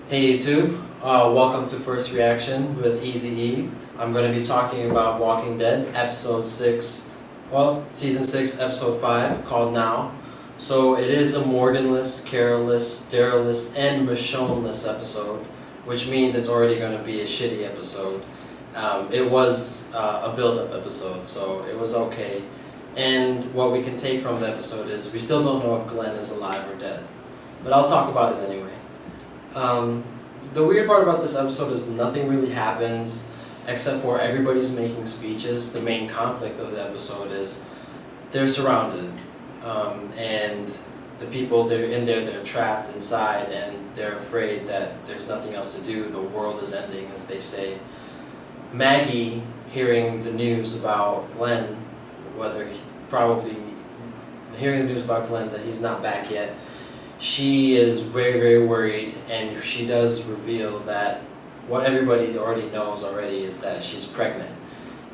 Hey YouTube, welcome to First Reaction with Eazy. I'm going to be talking about Walking Dead, episode 6, season 6, episode 5, called Now. So it is a Morganless, Carol-less, Daryl-less, and Michonne-less episode, which means it's already going to be a shitty episode. It was a build-up episode, so it was okay. And what we can take from the episode is we still don't know if Glenn is alive or dead. But I'll talk about it anyway. The weird part about this episode is nothing really happens except for everybody's making speeches. The main conflict of the episode is they're surrounded and the people, they're in there, they're trapped inside and they're afraid that there's nothing else to do. The world is ending, as they say. Maggie, hearing the news about Glenn, hearing the news about Glenn that he's not back yet, she is very, very worried, and she does reveal that what everybody already knows is that she's pregnant.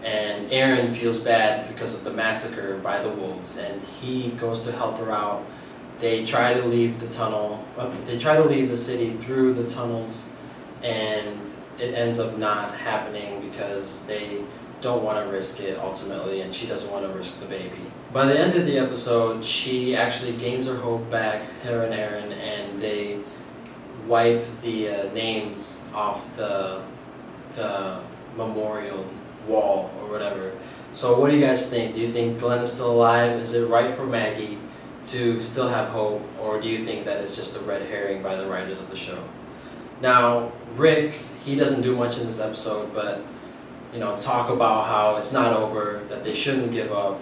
And Aaron feels bad because of the massacre by the wolves, and he goes to help her out. They try to leave the tunnel, they try to leave the city through the tunnels, and it ends up not happening because they don't want to risk it ultimately, and she doesn't want to risk the baby. By the end of the episode, she actually gains her hope back, her and Aaron, and they wipe the names off the memorial wall or whatever. So what do you guys think? Do you think Glenn is still alive? Is it right for Maggie to still have hope, or do you think that it's just a red herring by the writers of the show? Now, Rick, he doesn't do much in this episode, but talk about how it's not over, that they shouldn't give up,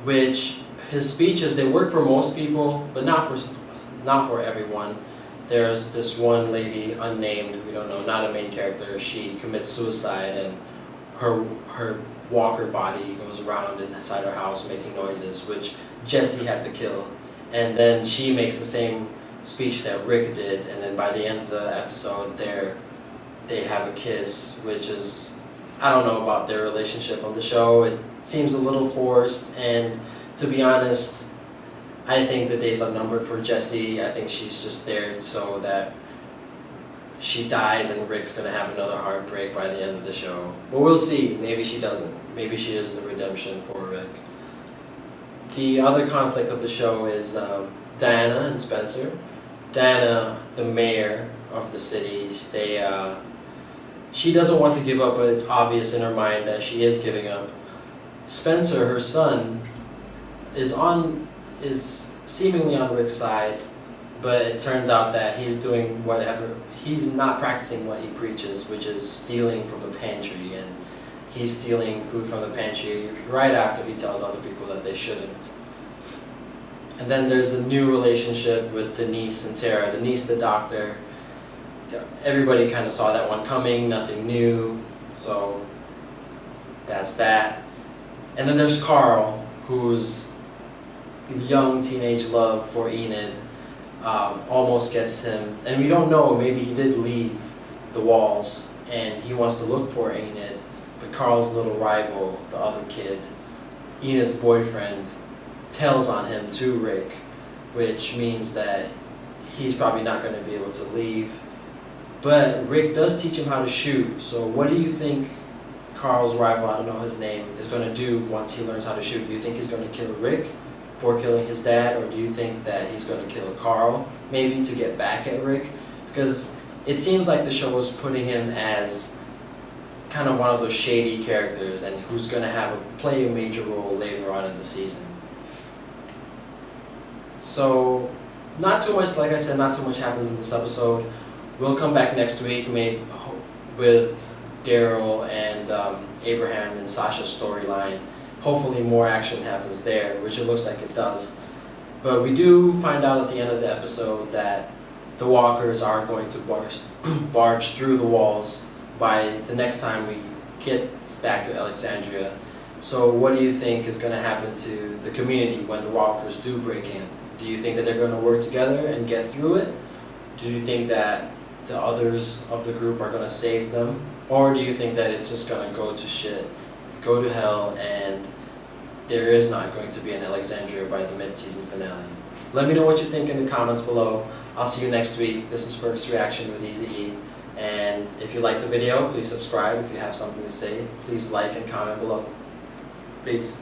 which his speeches, they work for most people, but not for everyone. There's this one lady, unnamed, we don't know, not a main character, she commits suicide and her walker body goes around inside her house making noises, which Jesse had to kill. And then she makes the same speech that Rick did, and then by the end of the episode they have a kiss, which is, I don't know about their relationship on the show. It seems a little forced, and to be honest, I think the days are numbered for Jessie. I think she's just there so that she dies and Rick's gonna have another heartbreak by the end of the show. But we'll see. Maybe she doesn't. Maybe she is the redemption for Rick. The other conflict of the show is Diana and Spencer. Diana, the mayor of the city, she doesn't want to give up, but it's obvious in her mind that she is giving up. Spencer, her son, is seemingly on Rick's side, but it turns out that he's not practicing what he preaches, which is stealing from the pantry, and he's stealing food from the pantry right after he tells other people that they shouldn't. And then there's a new relationship with Denise and Tara. Denise, the doctor, everybody kind of saw that one coming, nothing new, so that's that. And then there's Carl, whose young teenage love for Enid almost gets him, and we don't know, maybe he did leave the walls and he wants to look for Enid, but Carl's little rival, the other kid, Enid's boyfriend, tells on him to Rick, which means that he's probably not going to be able to leave. But Rick does teach him how to shoot, so what do you think Carl's rival, I don't know his name, is going to do once he learns how to shoot? Do you think he's going to kill Rick for killing his dad, or do you think that he's going to kill Carl, maybe to get back at Rick? Because it seems like the show is putting him as kind of one of those shady characters and who's going to play a major role later on in the season. So, not too much, like I said, not too much happens in this episode. We'll come back next week, maybe with Daryl and Abraham and Sasha's storyline. Hopefully more action happens there, which it looks like it does. But we do find out at the end of the episode that the walkers are going to barge through the walls by the next time we get back to Alexandria. So what do you think is going to happen to the community when the walkers do break in? Do you think that they're going to work together and get through it? Do you think that the others of the group are going to save them? Or do you think that it's just going to go to shit, go to hell, and there is not going to be an Alexandria by the mid-season finale? Let me know what you think in the comments below. I'll see you next week. This is First Reaction with Eazy. And if you like the video, please subscribe. If you have something to say, please like and comment below. Peace.